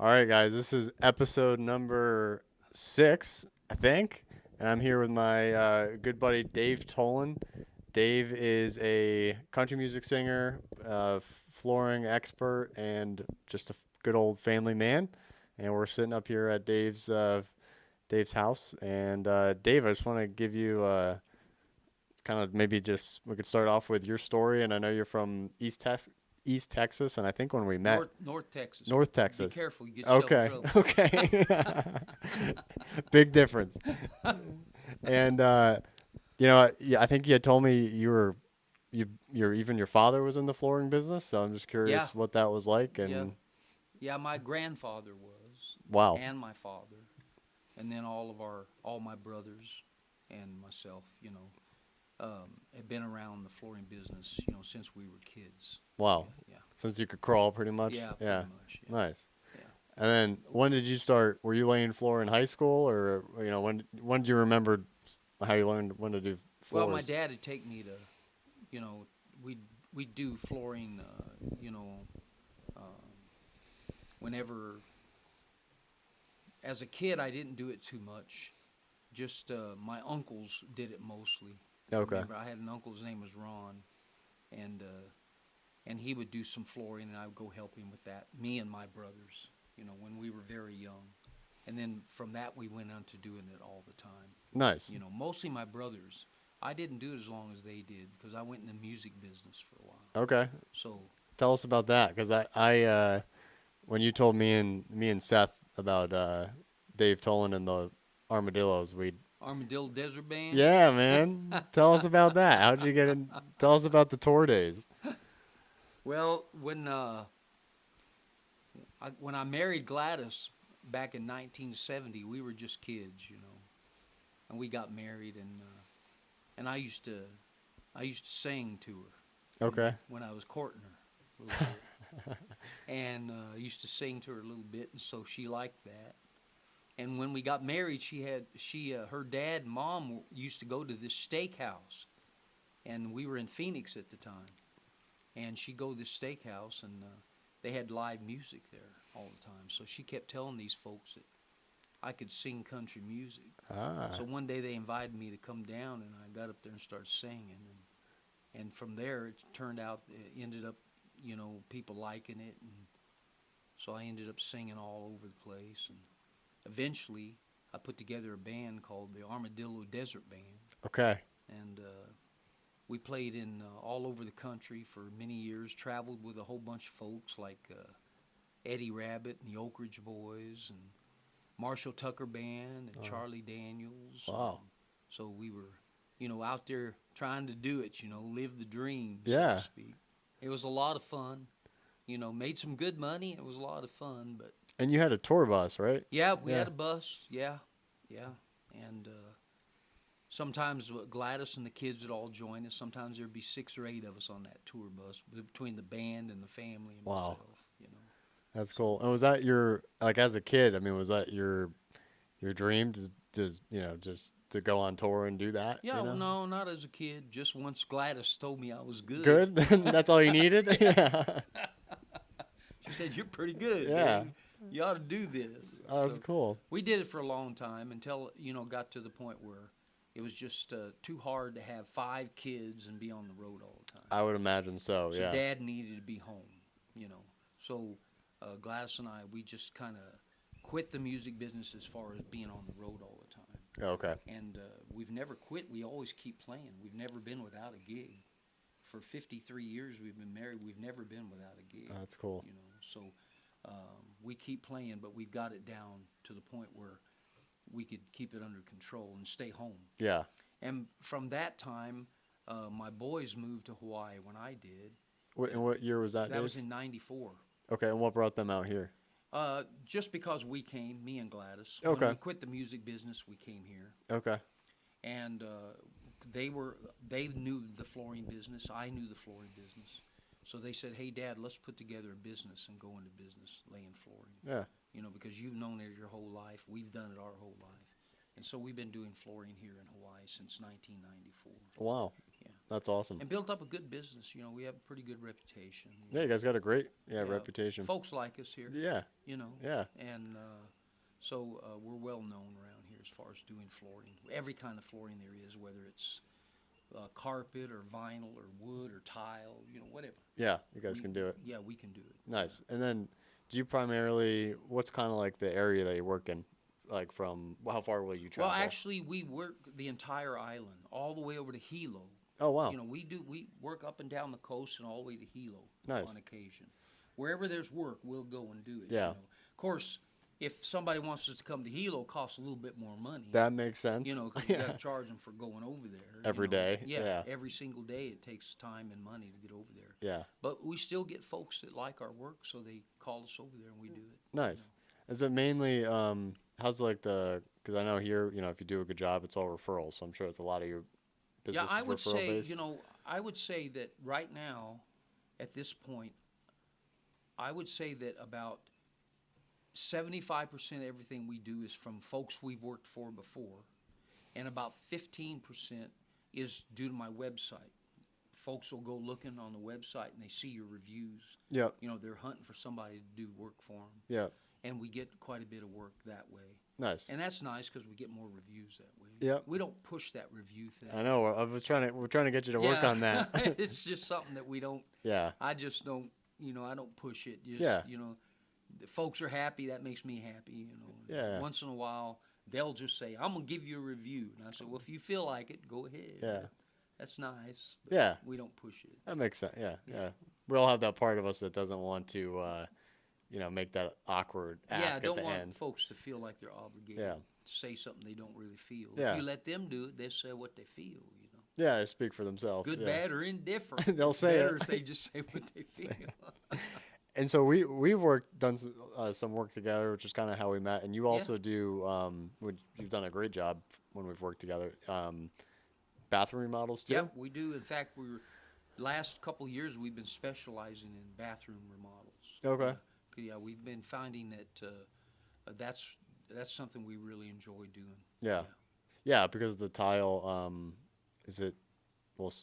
All right, guys, this is episode number 6, I think. And I'm here with my good buddy Dave Tolan. Dave is a country music singer, flooring expert, and just a good old family man. And we're sitting up here at Dave's house. And Dave, I just want to give you kind of maybe just we could start off with your story. And I know you're from East Texas, and I think when we met, North Texas. North Be Texas. careful, you get yourself in Okay. trouble. Okay. Big difference. And yeah, I think you had told me your father was in the flooring business, so I'm just Yeah, curious what that was like. yeah, And yeah. My grandfather was, wow. and my father, and then all my brothers, and myself. Have been around the flooring business, since we were kids. Wow. Yeah, Since you could crawl pretty much. yeah, Yeah. pretty much. Yeah, Nice. yeah. And then when did you start? Were you laying floor in high school, or when do you remember how you learned when to do Well, my floors? dad would take me to, you know, we do flooring, whenever. As a kid, I didn't do it too much. Just my uncles did it mostly. Okay. Remember, I had an uncle. His name was Ron, and he would do some flooring, and I would go help him with that. Me and my brothers, when we were very young, and then from that we went on to doing it all the time. Nice. Mostly my brothers. I didn't do it as long as they did because I went in the music business for a while. Okay. So Tell us about that, because I when you told me and Seth about Dave Tolan and the Armadillos, we Armadillo Desert Band. yeah, man. Tell us about that. How'd you get in? Tell us about the tour days. Well, when I married Gladys back in 1970, we were just kids, and we got married, and I used to sing to her. Okay. When I was courting her, a little bit, and used to sing to her a little bit, and so she liked that. And when we got married, her dad and mom used to go to this steakhouse, and we were in Phoenix at the time. And she'd go to this steakhouse, and they had live music there all the time. So she kept telling these folks that I could sing country music. Ah. So one day they invited me to come down, and I got up there and started singing. And from there, it turned out, it ended up, people liking it. And so I ended up singing all over the place. And eventually, I put together a band called the Armadillo Desert Band. Okay. And we played in all over the country for many years, traveled with a whole bunch of folks like Eddie Rabbit and the Oak Ridge Boys and Marshall Tucker Band and Charlie Daniels. Wow. So we were, out there trying to do it, live the dream, Yeah. so to speak. It was a lot of fun. Made some good money. It was a lot of fun, but And you had a tour bus, right? yeah, we Yeah. had a bus. Yeah. And sometimes Gladys and the kids would all join us. Sometimes there'd be 6 or 8 of us on that tour bus between the band and the family and Wow. myself. That's cool. And was that your as a kid? I mean, was that your dream just to go on tour and do that? Yeah, well, no, not as a kid. Just once Gladys told me I was good. Good. That's all you needed. Yeah. She said, "You're pretty good. Yeah. Dude. You ought to do this." Oh, that's So cool. we did it for a long time until got to the point where it was just too hard to have 5 kids and be on the road all the time. I would imagine so. So Yeah. Dad needed to be home. So Gladys and I, we just kind of quit the music business as far as being on the road all the time. Okay. And we've never quit. We always keep playing. We've never been without a gig. For 53 years we've been married, we've never been without a gig. That's cool. So we keep playing, but we've got it down to the point where we could keep it under control and stay home. Yeah. And from that time, my boys moved to Hawaii when I did. And what year was that? That Dave? was in '94. Okay. And what brought them out here? Just because we came, me and Gladys. Okay. When we quit the music business, we came here. Okay. And they knew the flooring business. I knew the flooring business. So they said, "Hey, Dad, let's put together a business and go into business laying flooring." Yeah. Because you've known it your whole life. We've done it our whole life. And so we've been doing flooring here in Hawaii since 1994. Wow. Yeah. That's awesome. And built up a good business. You know, we have a pretty good reputation. Yeah, you guys got a great reputation. Folks like us here. Yeah. You know. Yeah. And so we're well known around here as far as doing flooring. Every kind of flooring there is, whether it's carpet or vinyl or wood or tile, you know, whatever. Yeah, you guys can do it. Yeah, we can do it. Nice. And then, do you primarily? What's kind of like the area that you work in? Like from how far will you travel? Well, actually, we work the entire island, all the way over to Hilo. Oh wow. You know, we work up and down the coast and all the way to Hilo Nice. on occasion. Wherever there's work, we'll go and do it. Yeah. You know? Of course, if somebody wants us to come to Hilo, it costs a little bit more money. That makes sense. You know, because you got to charge them for going over there. Every day. Yeah, Yeah. every single day it takes time and money to get over there. Yeah. But we still get folks that like our work, so they call us over there and we do it. Nice. Is it mainly how's like the? Because I know here, you know, if you do a good job, it's all referrals. So I'm sure it's a lot of your business. Yeah, I would referral say, based. you know, I would say that right now, at this point, I would say that about 75% of everything we do is from folks we've worked for before, and about 15% is due to my website. Folks will go looking on the website and they see your reviews. Yep. You know, they're hunting for somebody to do work for them, Yeah. and we get quite a bit of work that way. Nice. And that's nice because we get more reviews that way. Yep. We don't push that review thing. I know. We're trying to get you to work on that. It's just something that we don't. Yeah. I just don't. You know, I don't push it. Just, Yeah. You know, the folks are happy. That makes me happy. You know. Yeah. Once in a while, they'll just say, "I'm gonna give you a review," and I say, "Well, if you feel like it, go ahead." Yeah. That's nice. But Yeah. We don't push it. That makes sense. Yeah. Yeah. Yeah. We all have that part of us that doesn't want to, you know, make that awkward ask Yeah, I at don't the want end. folks to feel like they're obligated Yeah. to say something they don't really feel. Yeah. If you let them do it, they say what they feel. You know. Yeah, they speak for themselves. Good, yeah. bad, or indifferent. They'll It's say better it. if they just say what they feel. And so we've done some work together, which is kind of how we met. And you also do. You've done a great job when we've worked together. Bathroom remodels too. Yep, we do. In fact, last couple of years we've been specializing in bathroom remodels. Okay. Yeah, we've been finding that that's something we really enjoy doing. Yeah. Yeah, because the tile. Is it? Well,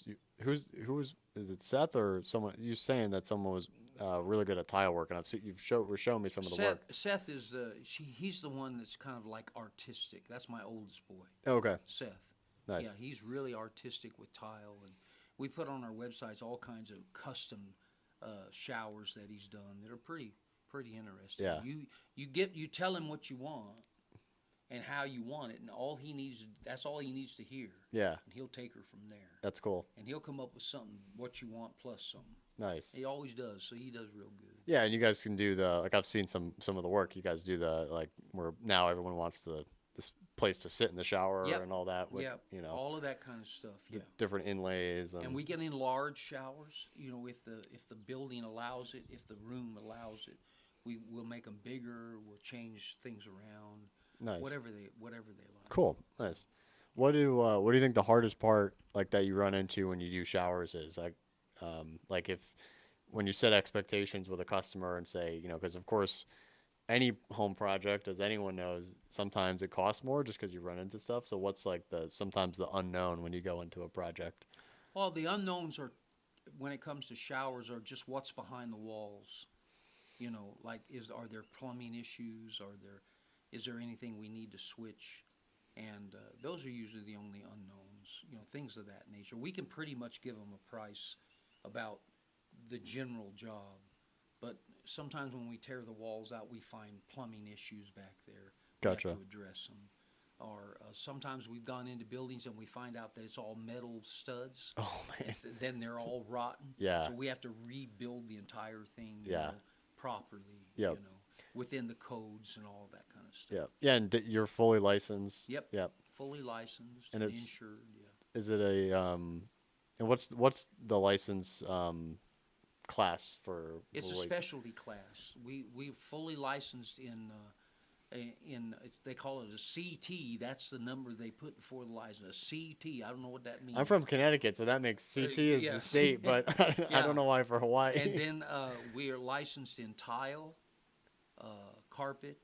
who was? Is it Seth or someone? You're saying that someone was really good at tile work, and were showing me some of the work. Seth is he's the one that's kind of like artistic. That's my oldest boy, Okay. Seth. Nice. Yeah, he's really artistic with tile, and we put on our websites all kinds of custom showers that he's done that are pretty interesting. Yeah. You tell him what you want and how you want it, and that's all he needs to hear. Yeah. And he'll take her from there. That's cool. And he'll come up with something what you want plus something. Nice. He always does, so he does real good. Yeah, and you guys can do I've seen some of the work you guys do where now everyone wants this place to sit in the shower Yep. and all that with Yeah, you know all of that kind of stuff. the Yeah. different inlays And we get in large showers. You know, if the building allows it, if the room allows it, we'll make them bigger. We'll change things around. Nice. Whatever they like. Cool. Nice. What do you think the hardest part like that you run into when you do showers is like if when you set expectations with a customer and say, you know, because of course any home project, as anyone knows, sometimes it costs more just because you run into stuff. So what's like sometimes the unknown when you go into a project? Well, the unknowns are, when it comes to showers, are just what's behind the walls. You know, like are there plumbing issues? Is there anything we need to switch? And those are usually the only unknowns. You know, things of that nature. We can pretty much give them a price about the general job, but sometimes when we tear the walls out, we find plumbing issues back there. Gotcha. We have to address them. Or sometimes we've gone into buildings and we find out that it's all metal studs. Oh man. Then they're all rotten. Yeah. So we have to rebuild the entire thing. Yeah. You know, properly. Yep. You know, within the codes and all that kind of stuff. Yeah. Yeah, and you're fully licensed. Yep. Yep. Fully licensed And and it's- insured. Yeah. Is it and what's the license class for? It's a like- specialty class. We fully licensed in they call it a CT. That's the number they put before the license. A CT. I don't know what that means. I'm from Connecticut, so that makes CT is the yes. state, but I Yeah. don't know why for Hawaii. And then we are licensed in tile, carpet,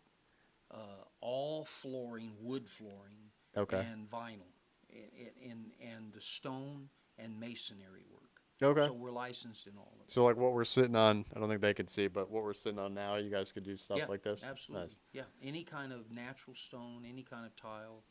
all flooring, wood flooring, Okay. and vinyl, and the stone and masonry work. Okay. So we're licensed in all of it. So like what we're sitting on, I don't think they could see, but what we're sitting on now, you guys could do stuff Yeah, like this. absolutely. Nice. Yeah, any kind of natural stone, any kind of tile.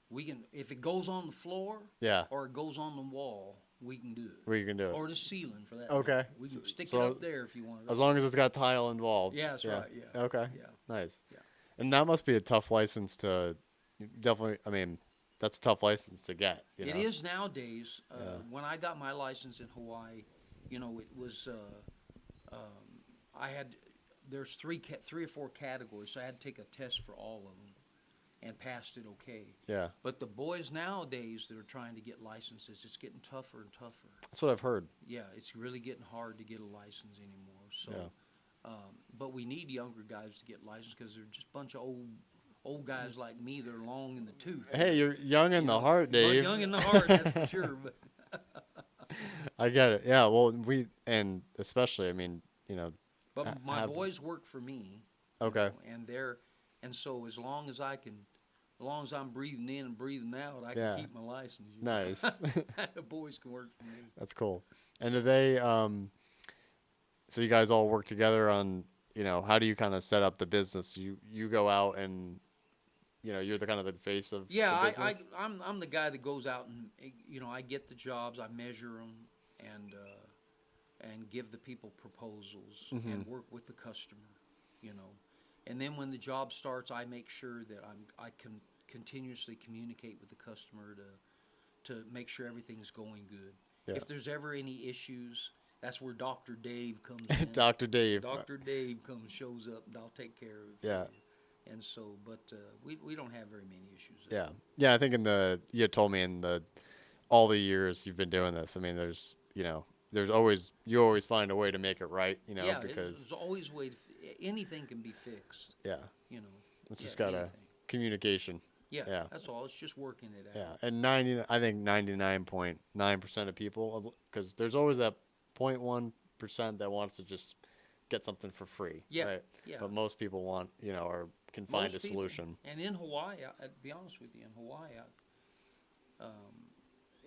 We can, if it goes on the floor Yeah, or it goes on the wall, we can do it. we can do it. Or the ceiling for that. Okay. matter. We can stick So it up there if you want. as long as it's got tile involved. Yeah, that's right. Yeah. Okay. Yeah. Nice. Yeah. And that must be a tough license to definitely. I mean, that's a tough license to get. It know? is nowadays. Yeah. When I got my license in Hawaii, it was I had there's three or four categories, so I had to take a test for all of them, and passed it okay. Yeah. But the boys nowadays that are trying to get licenses, it's getting tougher and tougher. That's what I've heard. Yeah, it's really getting hard to get a license anymore. So, Yeah. But we need younger guys to get licensed because they're just a bunch of old guys like me that are long in the tooth. Hey, you're young in the heart, Well, Dave. young in the heart, that's for sure. But I get it. Yeah. Well, and especially, I mean, But my have- boys work for me. you Okay. know, and so as long as I'm breathing in and breathing out, I can Yeah. keep my license. you know. Nice. The boys can work for me. That's cool. And do they? So you guys all work together on, how do you kind of set up the business? You go out and, you're the kind of the face of Yeah, the business. I'm the guy that goes out and I get the jobs, I measure them, and give the people proposals and work with the customer, and then when the job starts, I make sure that I can continuously communicate with the customer to make sure everything's going good. Yeah. If there's ever any issues, that's where Dr. Dave comes in. Dr. Dave. Dr. Dave shows up, and I'll take care of it. for Yeah. you. And so, but we don't have very many issues. Yeah. Yeah. I think you told me all the years you've been doing this. I mean, you always find a way to make it right. Yeah, because there's always a way. Anything can be fixed. yeah, You know. it's Yeah, just gotta anything. communication. Yeah, yeah. that's all. It's just working it out. Yeah, and I think 99.9% of people, because there's always that 0.1% that wants to just get something for free. Yeah, Right? yeah. But most people want, or can find Most a people. solution. And in Hawaii, I'll be honest with you, in Hawaii,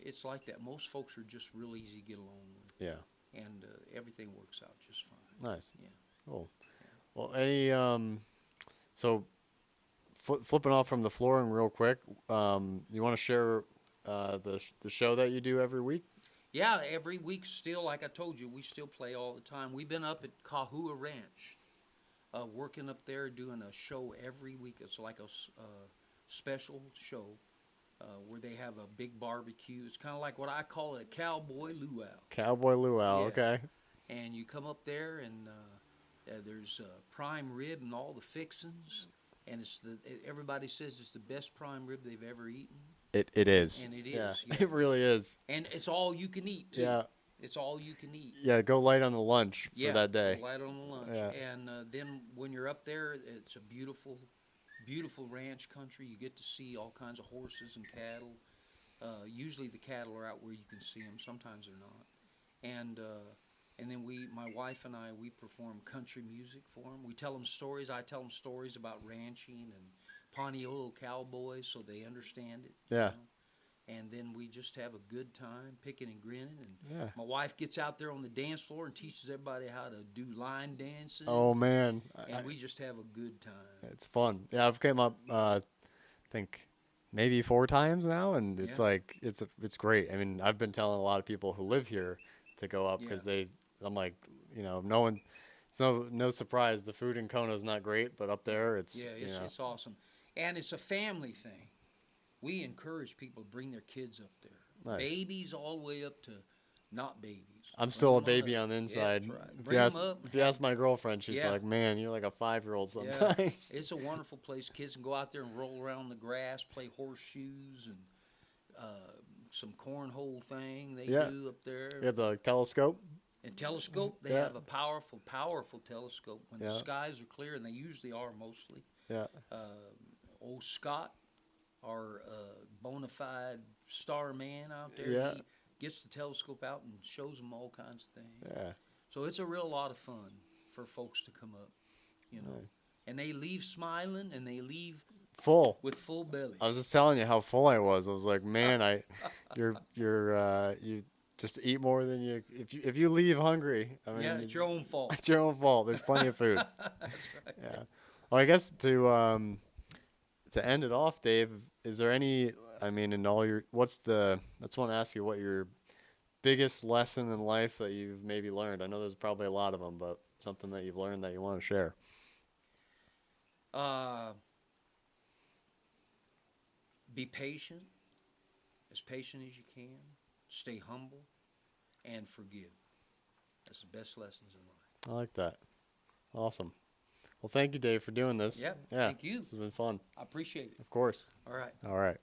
it's like that. Most folks are just real easy to get along with, Yeah. and everything works out just fine. Nice. Yeah. Cool. Well, so flipping off from the flooring real quick, you want to share the show that you do every week? Yeah, every week still, like I told you, we still play all the time. We've been up at Kahua Ranch, working up there, doing a show every week. It's like a special show where they have a big barbecue. It's kind of like what I call a cowboy luau. Cowboy Luau, Yeah. okay. And you come up there, and there's prime rib and all the fixings. And everybody says it's the best prime rib they've ever eaten. It is. And it Yeah, is, yeah. it really is. And it's all you can eat, too. Yeah. It's all you can eat. Yeah, go light on the lunch for that day. Light on the lunch. Yeah. And then when you're up there, it's a beautiful, beautiful ranch country. You get to see all kinds of horses and cattle. Usually the cattle are out where you can see them. Sometimes they're not. And then my wife and I, we perform country music for them. We tell them stories. I tell them stories about ranching and Paniolo cowboys so they understand it. Yeah. And then we just have a good time picking and grinning. And Yeah. my wife gets out there on the dance floor and teaches everybody how to do line dancing. Oh man, And we just have a good time. it's fun. Yeah, I've came up, I think maybe 4 times now, and it's Yeah. like it's great. I mean, I've been telling a lot of people who live here to go up because I'm like, no one. It's no surprise. The food in Kona is not great, but up there, it's It's awesome. And it's a family thing. We encourage people to bring their kids up there. Nice. Babies all the way up to not babies. I'm Bring still a them baby up. on the Yeah, inside. that's right. If Bring you ask, them up. if you ask my girlfriend, she's Yeah. like, "Man, you're like a 5-year-old Yeah, sometimes." it's a wonderful place. Kids can go out there and roll around the grass, play horseshoes, and some cornhole thing they Yeah. do up there. You have the telescope. And telescope, they Yeah. have a powerful, powerful telescope when the Yeah. skies are clear, and they usually are mostly. Yeah. Old Scott, our bona fide star man out there, Yeah. he gets the telescope out and shows them all kinds of things. Yeah. So it's a real lot of fun for folks to come up, Nice. And they leave smiling, and they leave Full. with full belly. I was just telling you how full I was. I was like, man, you just eat more than you. If you leave hungry, I mean, Yeah, it's your own fault. it's your own fault. There's plenty of food. That's right. Yeah. Well, I guess to end it off, Dave, is there any? I mean, in all your, I just want to ask you what your biggest lesson in life that you've maybe learned. I know there's probably a lot of them, but something that you've learned that you want to share. Be patient as you can. Stay humble, and forgive. That's the best lessons in life. I like that. Awesome. Well, thank you, Dave, for doing this. Yeah, Yeah. thank you. This has been fun. I appreciate it. Of course. All right. All right.